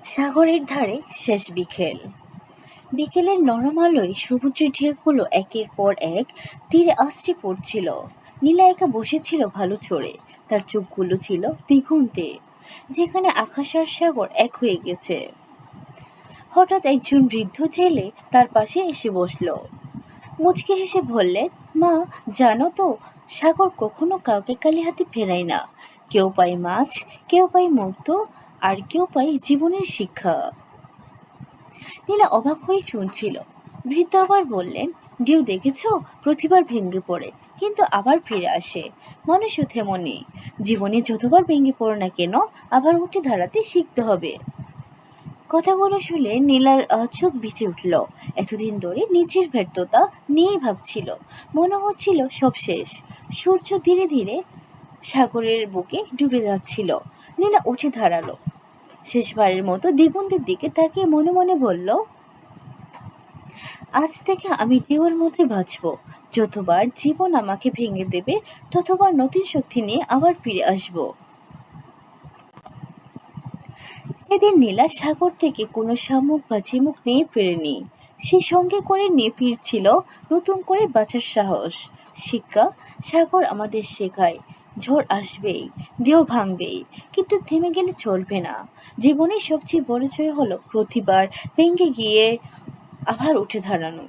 সাগরের ধারে শেষ বিকেল। বিকেলের নরম আলোয় সমুদ্রের ঢেউগুলো একের পর এক তীরে আছড়ে পড়ছিল। নীলা একা বসেছিল ভালো চড়ে, তার চোখগুলো ছিল দিগন্তে, যেখানে আকাশ আর সাগর এক হয়ে গেছে। হঠাৎ একজন বৃদ্ধ জেলে তার পাশে এসে বসলো। মুচকি হেসে বললেন, মা, জানো তো, সাগর কখনো কাউকে খালি হাতে ফেরায় না। কেউ পায় মাছ, কেউ পায় মুক্ত, আর কেউ পায় জীবনের শিক্ষা। নীলা অবাক হয়ে শুনছিল। বৃদ্ধ আবার বললেন, ঢেউ দেখেছো, প্রতিবার ভেঙে পড়ে কিন্তু আবার ফিরে আসে। মানুষও তেমনই, জীবনে যতবার ভেঙে পড়ো না কেন, আবার উঠে দাঁড়াতে শিখতে হবে। কথাগুলো শুনে নীলার চোখ ভিজে উঠল। এতদিন ধরে নিজের ব্যর্থতা নিয়েই ভাবছিল, মনে হচ্ছিল সব শেষ। সূর্য ধীরে ধীরে সাগরের বুকে ডুবে যাচ্ছিল। নীলা উঠে দাঁড়ালো, শেষবারের মতো দিগন্তের দিকে তাকিয়ে মনে মনে বলল, আজ থেকে আমি ঢেউয়ের মধ্যে বাঁচব। যতবার জীবন আমাকে ভেঙে দেবে, ততবার নতুন শক্তি নিয়ে আবার ফিরে আসব। সেদিন নীলা সাগর থেকে কোনো শামুক বা চিমুক নিয়ে ফেরেনি। সে সঙ্গে করে নিয়ে ফিরছিল নতুন করে বাঁচার সাহস। শিক্ষা, সাগর আমাদের শেখায়, ঝড় আসবেই, ঢেউ ভাঙবেই, কিন্তু থেমে গেলে চলবে না। জীবনের সবচেয়ে বড় জয় হলো প্রতিবার ভেঙে গিয়ে আবার উঠে দাঁড়ানো।